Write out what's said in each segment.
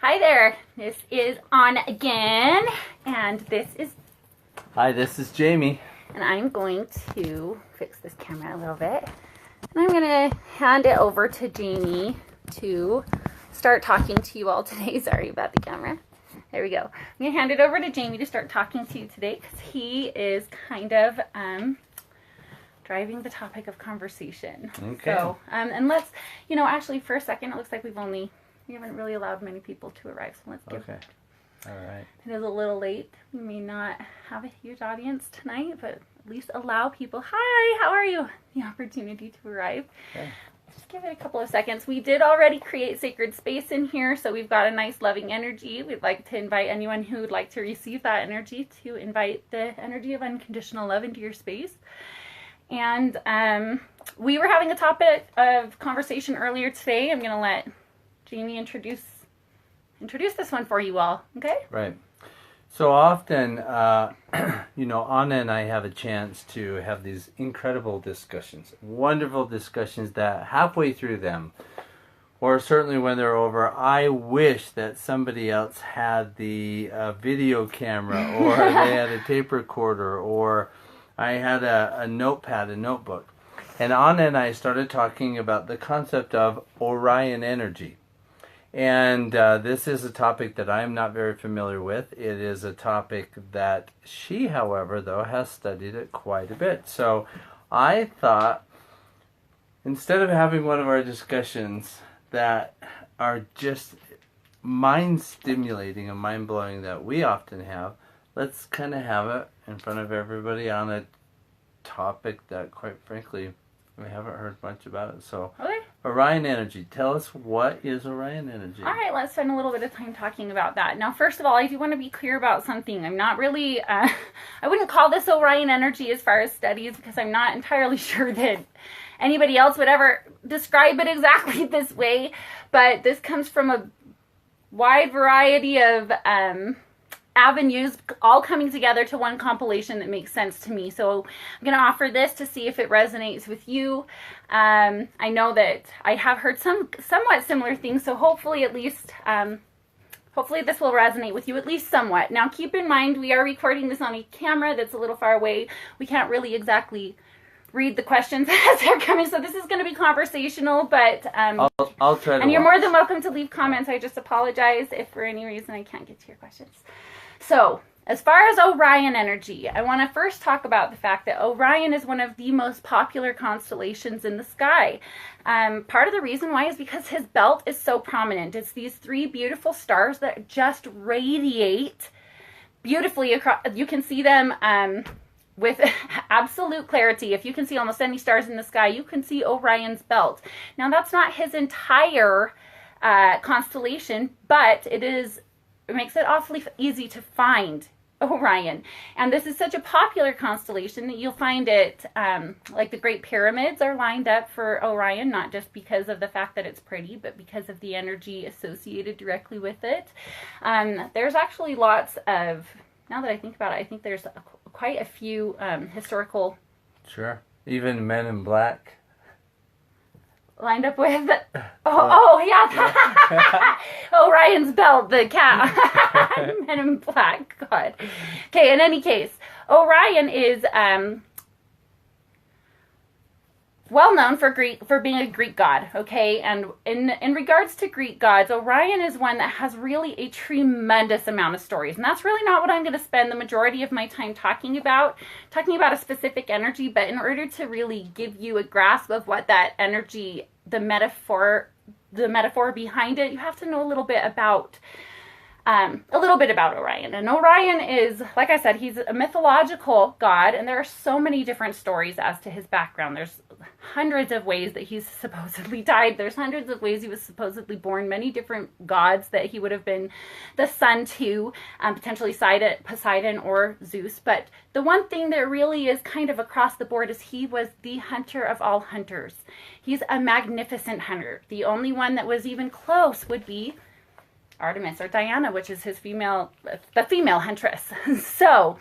Hi there, this is on again, and this is... Hi, this is Jamie. And I'm going to fix this camera a little bit. And I'm going to hand it over to Jamie to start talking to you all today. Sorry about the camera. There we go. I'm going to hand it over to Jamie to start talking to you today because he is kind of driving the topic of conversation. Okay. So, and let's, actually for a second, it looks like we haven't really allowed many people to arrive. So let's give Okay. All right. It is a little late. We may not have a huge audience tonight, but at least allow people, hi, how are you? The opportunity to arrive. Okay. Just give it a couple of seconds. We did already create sacred space in here, so we've got a nice loving energy. We'd like to invite anyone who would like to receive that energy to invite the energy of unconditional love into your space. And we were having a topic of conversation earlier today. I'm going to let Jamie introduce this one for you all, okay? Right. So often, Anna and I have a chance to have these incredible discussions, wonderful discussions that halfway through them, or certainly when they're over, I wish that somebody else had the video camera, or they had a tape recorder, or I had a notepad, a notebook. And Anna and I started talking about the concept of Orion Energy. And this is a topic that I'm not very familiar with. It is a topic that she, however, though, has studied it quite a bit. So I thought, instead of having one of our discussions that are just mind-stimulating and mind-blowing that we often have, let's kind of have it in front of everybody on a topic that, quite frankly, we haven't heard much about it. So, okay. Orion Energy. Tell us, what is Orion Energy? All right, let's spend a little bit of time talking about that. Now, first of all, I do want to be clear about something. I'm not really, I wouldn't call this Orion Energy as far as studies, because I'm not entirely sure that anybody else would ever describe it exactly this way. But this comes from a wide variety of avenues all coming together to one compilation that makes sense to me. So I'm going to offer this to see if it resonates with you. I know that I have heard somewhat similar things, so hopefully at least, hopefully this will resonate with you at least somewhat. Now keep in mind, we are recording this on a camera that's a little far away. We can't really exactly read the questions as they're coming, so this is going to be conversational, but I'll try to. And you're more than welcome to leave comments. I just apologize if for any reason I can't get to your questions. So, as far as Orion Energy, I want to first talk about the fact that Orion is one of the most popular constellations in the sky. Part of the reason why is because his belt is so prominent. It's these three beautiful stars that just radiate beautifully across. You can see them with absolute clarity. If you can see almost any stars in the sky, you can see Orion's belt. Now, that's not his entire constellation, but it makes it awfully easy to find Orion. And this is such a popular constellation that you'll find it, like the Great Pyramids are lined up for Orion, not just because of the fact that it's pretty, but because of the energy associated directly with it. There's actually lots of, now that I think about it, I think there's quite a few historical... Sure. Even Men in Black. Lined up with, yeah. Orion's belt, the cat. Men in Black, God. Okay, in any case, Orion is well known for being a Greek god, okay? And in regards to Greek gods, Orion is one that has really a tremendous amount of stories. And that's really not what I'm going to spend the majority of my time talking about a specific energy, but in order to really give you a grasp of what that energy, the metaphor behind it, you have to know a little bit about Orion. And Orion is, like I said, he's a mythological god, and there are so many different stories as to his background. There's hundreds of ways that he's supposedly died. There's hundreds of ways he was supposedly born, many different gods that he would have been the son to, potentially Poseidon or Zeus. But the one thing that really is kind of across the board is he was the hunter of all hunters. He's a magnificent hunter. The only one that was even close would be Artemis or Diana, which is the female huntress. So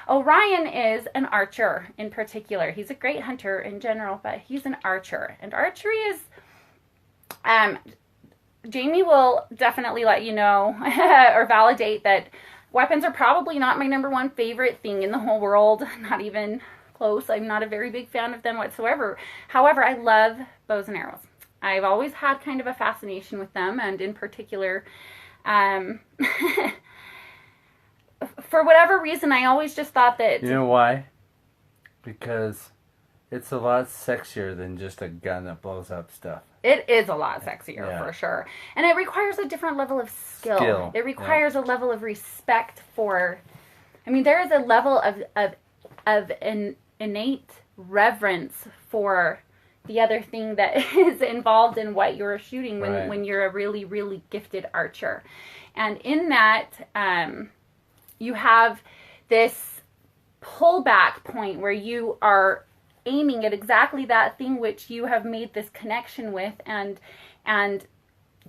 Orion is an archer in particular. He's a great hunter in general, but he's an archer. And archery is Jamie will definitely let you know or validate that weapons are probably not my number one favorite thing in the whole world. Not even close. I'm not a very big fan of them whatsoever. However, I love bows and arrows. I've always had kind of a fascination with them, and in particular, for whatever reason, I always just thought that... You know why? Because it's a lot sexier than just a gun that blows up stuff. It is a lot sexier, for sure. And it requires a different level of skill. It requires a level of respect for... I mean, there is a level of an innate reverence for the other thing that is involved in what you're shooting when you're a really, really gifted archer. And in that, you have this pullback point where you are aiming at exactly that thing which you have made this connection with, and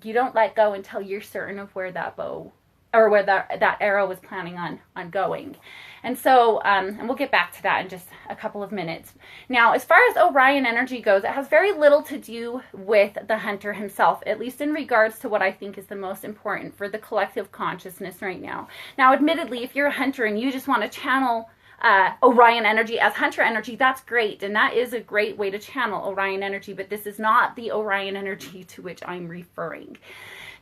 you don't let go until you're certain of where that bow or where that arrow is planning on going. And so, and we'll get back to that in just a couple of minutes. Now, as far as Orion Energy goes, it has very little to do with the hunter himself, at least in regards to what I think is the most important for the collective consciousness right now. Now, admittedly, if you're a hunter and you just want to channel Orion Energy as hunter energy, that's great, and that is a great way to channel Orion Energy, but this is not the Orion Energy to which I'm referring.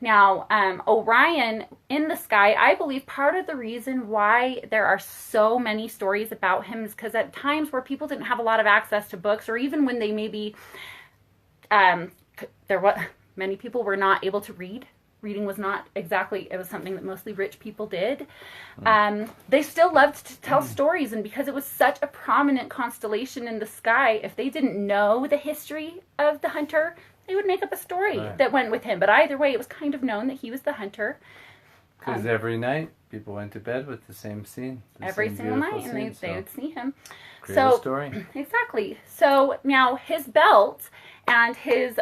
Now, Orion in the sky, I believe part of the reason why there are so many stories about him is because at times where people didn't have a lot of access to books, or even when they maybe, many people were not able to read. Reading was not exactly, it was something that mostly rich people did. They still loved to tell stories, and because it was such a prominent constellation in the sky, if they didn't know the history of the hunter, they would make up a story that went with him. But either way, it was kind of known that he was the hunter. Because every night, people went to bed with the same scene. Every single night, and they would see him. Create a story. Exactly. So now his belt and his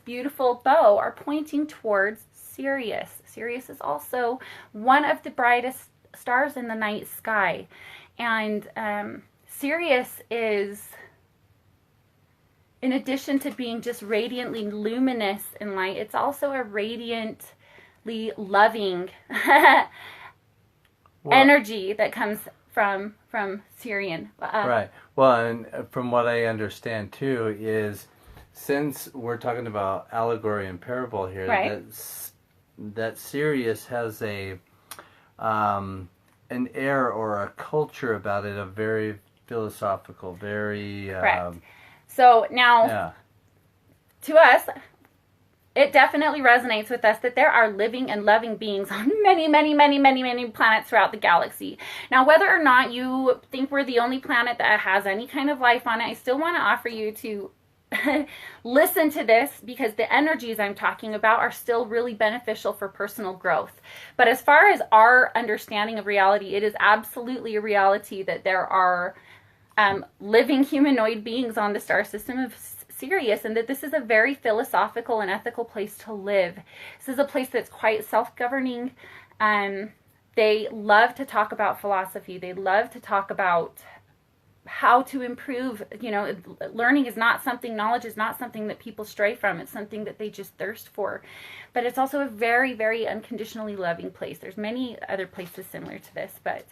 beautiful bow are pointing towards Sirius. Sirius is also one of the brightest stars in the night sky. And Sirius is, in addition to being just radiantly luminous in light, it's also a radiantly loving energy that comes from Sirian. Right. Well, and from what I understand too is, since we're talking about allegory and parable here, that Sirius has an air or a culture about it, a very philosophical, very... Correct. So now, to us, it definitely resonates with us that there are living and loving beings on many, many, many, many, many planets throughout the galaxy. Now, whether or not you think we're the only planet that has any kind of life on it, I still want to offer you to listen to this, because the energies I'm talking about are still really beneficial for personal growth. But as far as our understanding of reality, it is absolutely a reality that there are living humanoid beings on the star system of Sirius, and that this is a very philosophical and ethical place to live. This is a place that's quite self-governing. They love to talk about philosophy. They love to talk about how to improve. You know, learning is not something, knowledge is not something that people stray from. It's something that they just thirst for. But it's also a very, very unconditionally loving place. There's many other places similar to this, but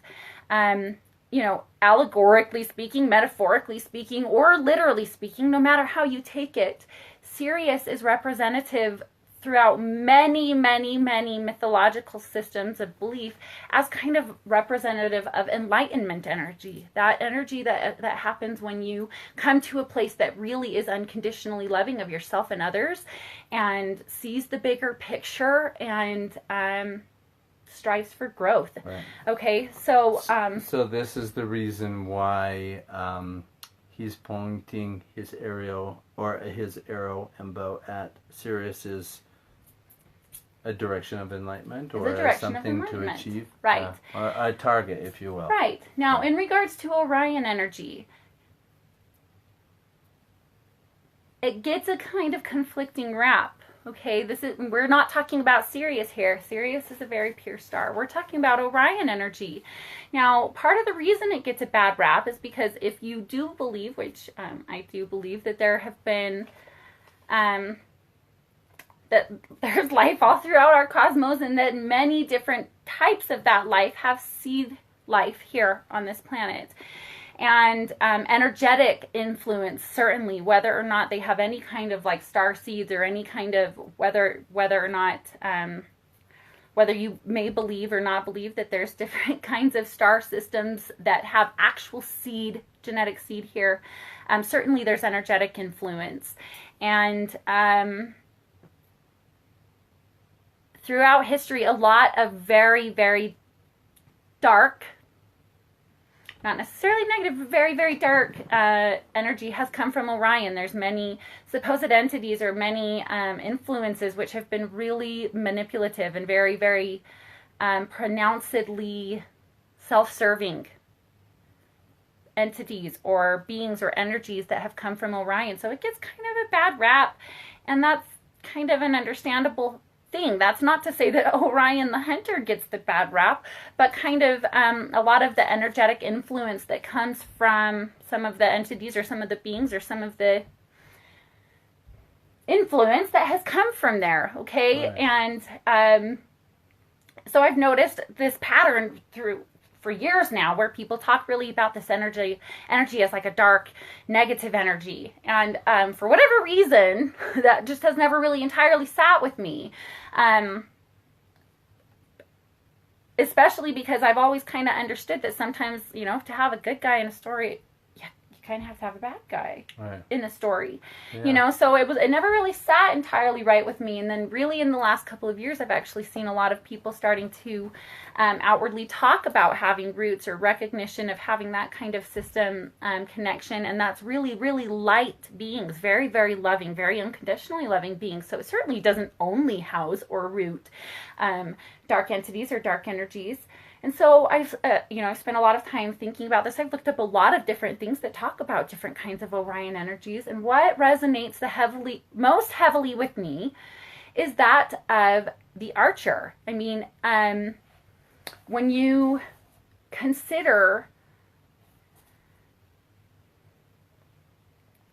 you know, allegorically speaking, metaphorically speaking, or literally speaking, no matter how you take it, Sirius is representative throughout many, many, many mythological systems of belief as kind of representative of enlightenment energy. That energy that happens when you come to a place that really is unconditionally loving of yourself and others, and sees the bigger picture, and strives for growth. Right. Okay, so so this is the reason why he's pointing his arrow and bow at Sirius is a direction of enlightenment, or something to achieve, right? Or a target, if you will. Right. Now, in regards to Orion Energy, it gets a kind of conflicting rap. Okay, we're not talking about Sirius here. Sirius is a very pure star. We're talking about Orion Energy. Now, part of the reason it gets a bad rap is because if you do believe, which I do believe, that there have been that there's life all throughout our cosmos, and that many different types of that life have seed life here on this planet. And energetic influence, certainly, whether or not they have any kind of like star seeds or any kind of whether or not whether you may believe or not believe that there's different kinds of star systems that have actual seed, genetic seed here. Certainly there's energetic influence. And throughout history, a lot of very, very dark, not necessarily negative, but very, very dark energy has come from Orion. There's many supposed entities or many influences which have been really manipulative and very, very pronouncedly self-serving entities or beings or energies that have come from Orion. So it gets kind of a bad rap, and that's kind of an understandable thing. That's not to say that Orion the Hunter gets the bad rap, but kind of a lot of the energetic influence that comes from some of the entities or some of the beings or some of the influence that has come from there, okay? Right. And so I've noticed this pattern for years now, where people talk really about this energy as like a dark, negative energy. And for whatever reason, that just has never really entirely sat with me. Especially because I've always kind of understood that sometimes, you know, to have a good guy in a story, you kind of have to have a bad guy in the story, you know. So it never really sat entirely right with me. And then really in the last couple of years, I've actually seen a lot of people starting to outwardly talk about having roots or recognition of having that kind of system connection. And that's really, really light beings, very, very loving, very unconditionally loving beings. So it certainly doesn't only house or root dark entities or dark energies. And so I've spent a lot of time thinking about this. I've looked up a lot of different things that talk about different kinds of Orion energies. And what resonates most heavily with me is that of the Archer. I mean, when you consider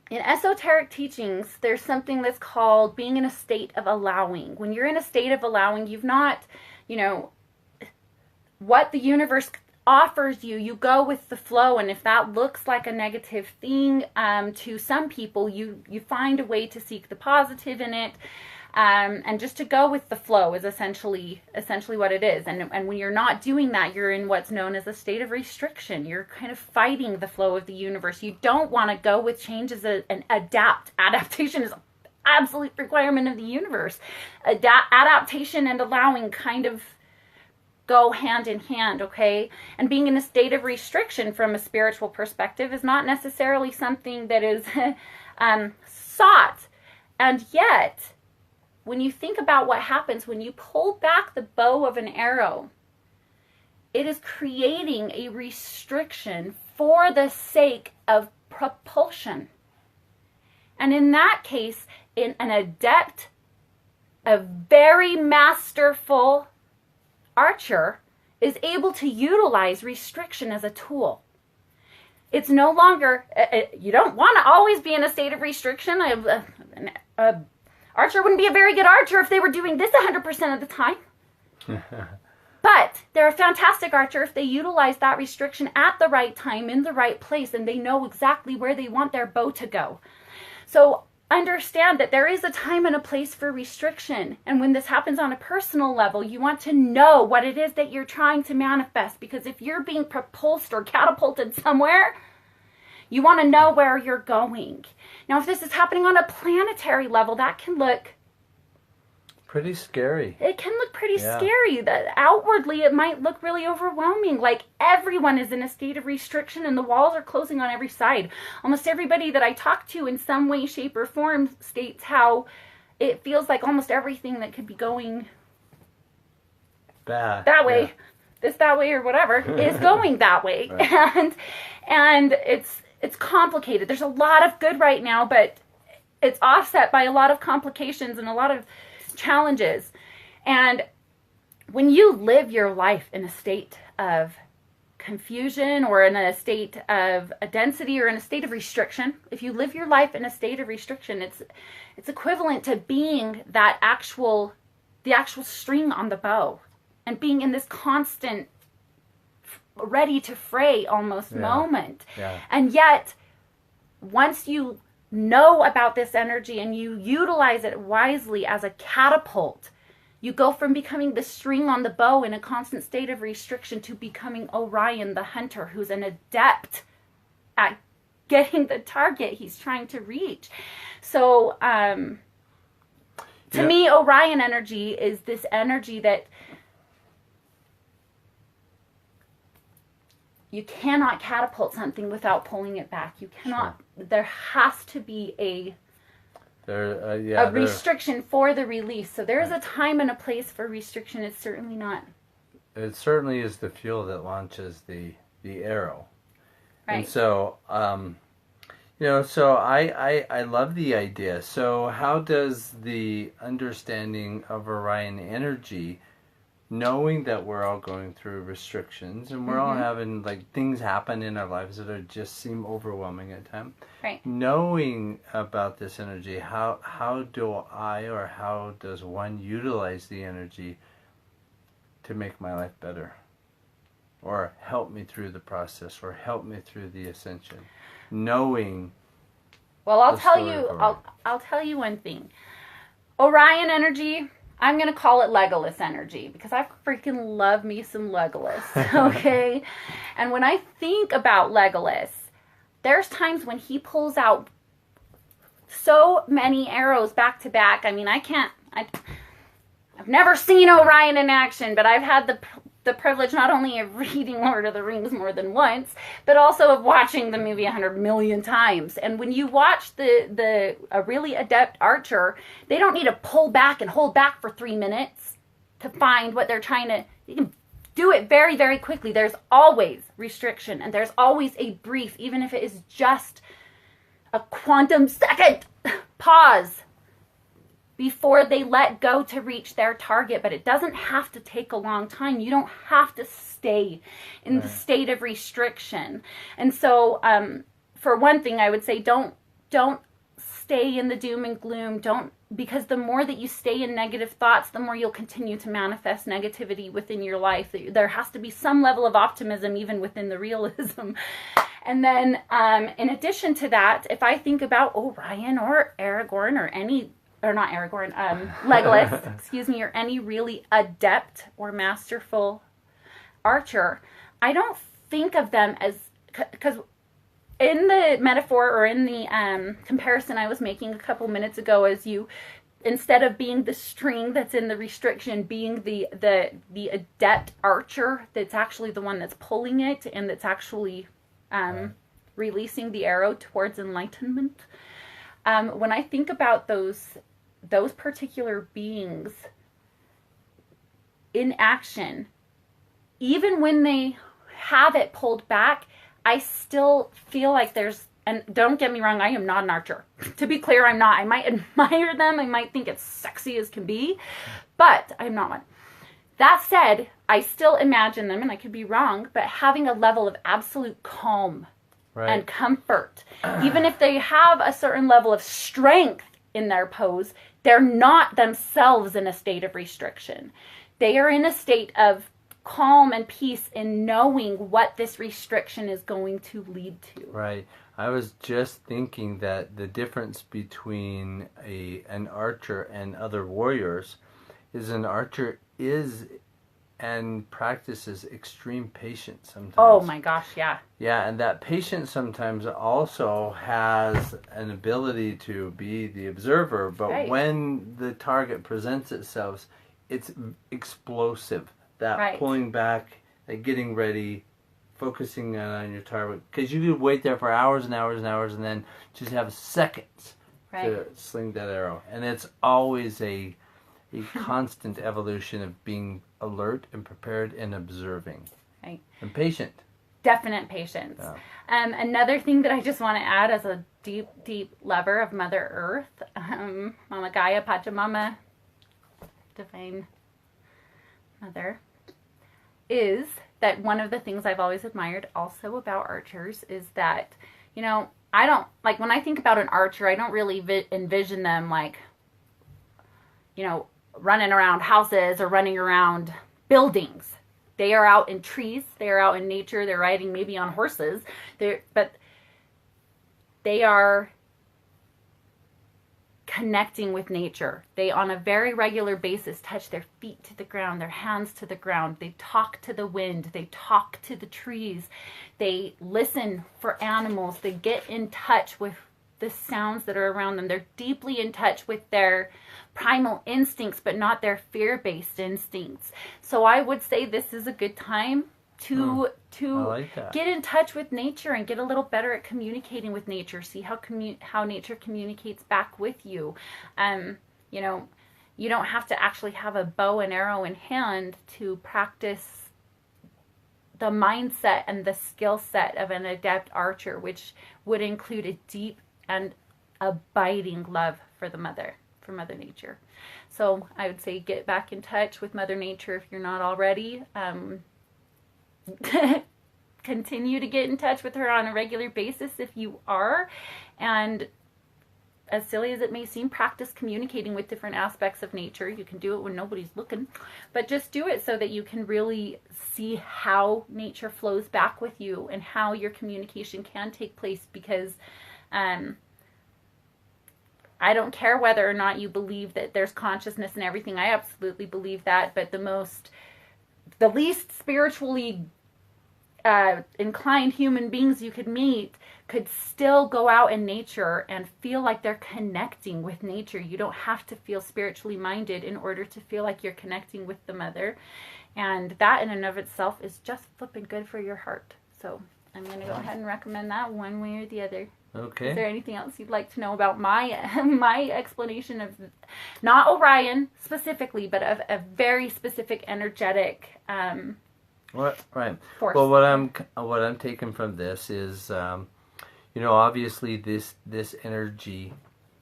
in esoteric teachings, there's something that's called being in a state of allowing. When you're in a state of allowing, you've not, what the universe offers you, you go with the flow. And if that looks like a negative thing to some people, you find a way to seek the positive in it. And just to go with the flow is essentially what it is. And when you're not doing that, you're in what's known as a state of restriction. You're kind of fighting the flow of the universe. You don't want to go with changes and adapt. Adaptation is an absolute requirement of the universe. Adaptation and allowing kind of go hand in hand, okay? And being in a state of restriction from a spiritual perspective is not necessarily something that is sought. And yet, when you think about what happens when you pull back the bow of an arrow, it is creating a restriction for the sake of propulsion. And in that case, in an adept, a very masterful archer is able to utilize restriction as a tool. It's no longer, you don't want to always be in a state of restriction. Archer wouldn't be a very good archer if they were doing this 100% of the time. But they're a fantastic archer if they utilize that restriction at the right time, in the right place, and they know exactly where they want their bow to go. So understand that there is a time and a place for restriction. And when this happens on a personal level, you want to know what it is that you're trying to manifest. Because if you're being propulsed or catapulted somewhere, you want to know where you're going. Now, if this is happening on a planetary level, that can look pretty scary. It can look pretty scary. That outwardly, it might look really overwhelming. Like everyone is in a state of restriction and the walls are closing on every side. Almost everybody that I talk to in some way, shape, or form states how it feels like almost everything that could be going bad that way, that way, or whatever, is going that way. Right. And it's complicated. There's a lot of good right now, but it's offset by a lot of complications and a lot of challenges. And when you live your life in a state of confusion or in a state of a density or in a state of restriction, if you live your life in a state of restriction, it's equivalent to being the actual string on the bow and being in this constant ready to fray almost moment. Yeah. And yet, once you know about this energy and you utilize it wisely as a catapult, you go from becoming the string on the bow in a constant state of restriction to becoming Orion the hunter, who's an adept at getting the target he's trying to reach. So to me, Orion energy is this energy that you cannot catapult something without pulling it back. You cannot. Sure. There has to be a restriction for the release. So there is a time and a place for restriction. It's certainly not. It certainly is the fuel that launches the arrow. Right. And so, so I love the idea. So how does the understanding of Orion energy, knowing that we're all going through restrictions and we're all having things happen in our lives that are just seem overwhelming at times. Right. Knowing about this energy, how does one utilize the energy to make my life better? Or help me through the process, or help me through the ascension? Knowing. Well, I'll tell you one thing. Orion energy, I'm going to call it Legolas energy because I freaking love me some Legolas, okay? And when I think about Legolas, there's times when he pulls out so many arrows back to back. I mean, I've never seen Orion in action, but I've had the privilege not only of reading Lord of the Rings more than once, but also of watching the movie 100 million times. And when you watch a really adept archer, they don't need to pull back and hold back for 3 minutes to find what they're trying to. You can do it very, very quickly. There's always restriction, and there's always a brief, even if it is just a quantum second pause before they let go to reach their target. But it doesn't have to take a long time. You don't have to stay in the state of restriction. And so, for one thing, I would say don't stay in the doom and gloom. Because the more that you stay in negative thoughts, the more you'll continue to manifest negativity within your life. There has to be some level of optimism even within the realism. And then, in addition to that, if I think about Orion or Aragorn Legolas, excuse me, or any really adept or masterful archer, I don't think of them as, because in the metaphor or in the comparison I was making a couple minutes ago, as you, instead of being the string that's in the restriction, being the adept archer that's actually the one that's pulling it and that's actually releasing the arrow towards enlightenment. When I think about those particular beings in action, even when they have it pulled back, I still feel like there's, and don't get me wrong, I am not an archer. To be clear, I'm not. I might admire them. I might think it's sexy as can be, but I'm not one. That said, I still imagine them, and I could be wrong, but having a level of absolute calm and comfort. Even if they have a certain level of strength in their pose, they're not themselves in a state of restriction. They are in a state of calm and peace in knowing what this restriction is going to lead to. Right. I was just thinking that the difference between an archer and other warriors is an archer is and practices extreme patience sometimes. Oh my gosh, yeah. Yeah, and that patience sometimes also has an ability to be the observer, but when the target presents itself, it's explosive. That pulling back, that getting ready, focusing on your target. Because you could wait there for hours and hours and hours and then just have seconds to sling that arrow. And it's always a constant evolution of being alert and prepared and observing. Right. And patient. Definite patience. Yeah. Another thing that I just want to add as a deep, deep lover of Mother Earth, Mama Gaia, Pachamama, Divine Mother, is that one of the things I've always admired also about archers is that, you know, I don't, like, when I think about an archer, I don't really envision them, like, you know, running around houses or running around buildings. They are out in trees. They are out in nature. They're riding maybe on horses. But they are connecting with nature. They, on a very regular basis, touch their feet to the ground, their hands to the ground. They talk to the wind. They talk to the trees. They listen for animals. They get in touch with the sounds that are around them. They're deeply in touch with their primal instincts, but not their fear-based instincts. So I would say this is a good time to get in touch with nature and get a little better at communicating with nature. See how nature communicates back with you. You know, you don't have to actually have a bow and arrow in hand to practice the mindset and the skill set of an adept archer, which would include a deep and abiding love for Mother Nature. So I would say get back in touch with Mother Nature if you're not already. Continue to get in touch with her on a regular basis if you are, and as silly as it may seem, practice communicating with different aspects of nature. You can do it when nobody's looking, but just do it so that you can really see how nature flows back with you and how your communication can take place, because I don't care whether or not you believe that there's consciousness and everything. I absolutely believe that, but the least spiritually inclined human beings you could meet could still go out in nature and feel like they're connecting with nature. You don't have to feel spiritually minded in order to feel like you're connecting with the Mother. And that in and of itself is just flipping good for your heart. So I'm going to go ahead and recommend that one way or the other. Okay. Is there anything else you'd like to know about my explanation of, not Orion specifically, but of a very specific energetic right. force? Well, what I'm taking from this is, you know, obviously this energy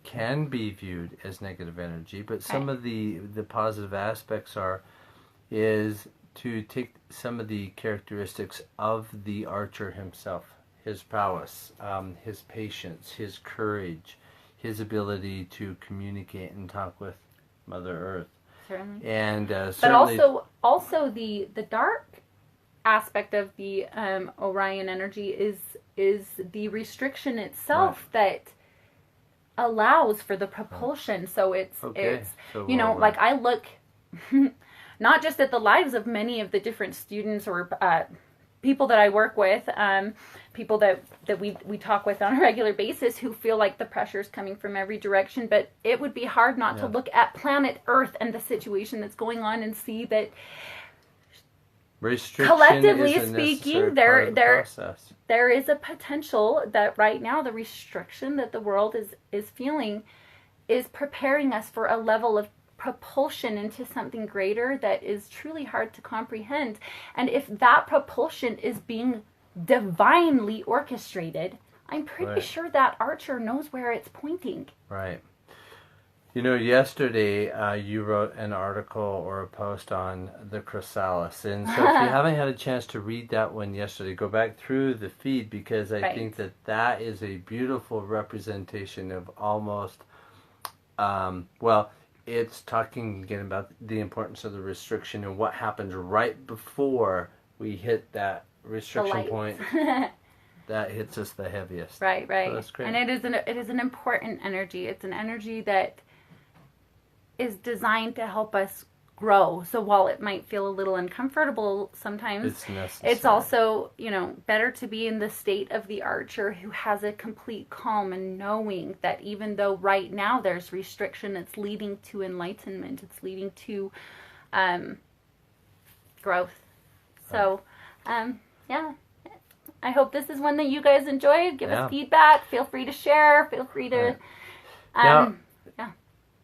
can be viewed as negative energy, but some of the positive aspects is to take some of the characteristics of the archer himself. His prowess, his patience, his courage, his ability to communicate and talk with Mother Earth. Certainly. And certainly, but also the dark aspect of the Orion energy is the restriction itself that allows for the propulsion. So it's so, you know, like I look not just at the lives of many of the different students or people that I work with, people that we talk with on a regular basis who feel like the pressure is coming from every direction, but it would be hard not to look at planet Earth and the situation that's going on and see that collectively speaking, there is a potential that right now the restriction that the world is feeling is preparing us for a level of propulsion into something greater that is truly hard to comprehend. And if that propulsion is being divinely orchestrated, I'm pretty sure that archer knows where it's pointing. Right. You know, yesterday you wrote an article or a post on the chrysalis, and so if you haven't had a chance to read that one yesterday, go back through the feed, because I think that is a beautiful representation of almost it's talking again about the importance of the restriction and what happens right before we hit that restriction point that hits us the heaviest. Right. So that's great. And it is an important energy. It's an energy that is designed to help us grow. So while it might feel a little uncomfortable sometimes, it's necessary. It's also, you know, better to be in the state of the archer who has a complete calm and knowing that even though right now there's restriction, it's leading to enlightenment. It's leading to growth. So, I hope this is one that you guys enjoyed. Give us feedback. Feel free to share. Feel free to...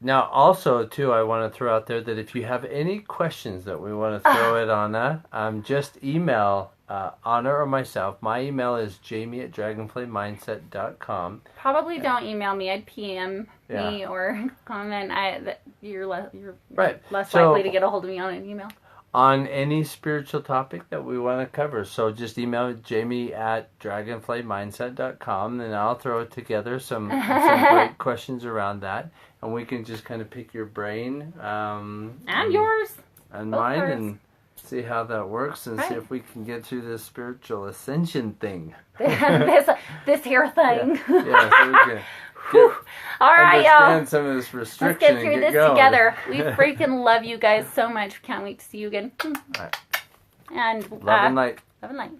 Now, also, too, I want to throw out there that if you have any questions that we want to throw at Anna, just email Anna or myself. My email is jamie@dragonflamemindset.com. Probably don't email me. I'd PM me or comment. You're less likely to get a hold of me on an email. on any spiritual topic that we want to cover. So just email jamie@dragonflaymindset.com, and I'll throw together some great questions around that, and we can just kind of pick your brain and yours and both mine yours. and see how that works, and see if we can get through this spiritual ascension thing. this here thing. Yeah, so we can All right, y'all. understand some of this restriction. Let's get through and this going. together. We freaking love you guys so much. Can't wait to see you again. Right. And Love and light. Love and light.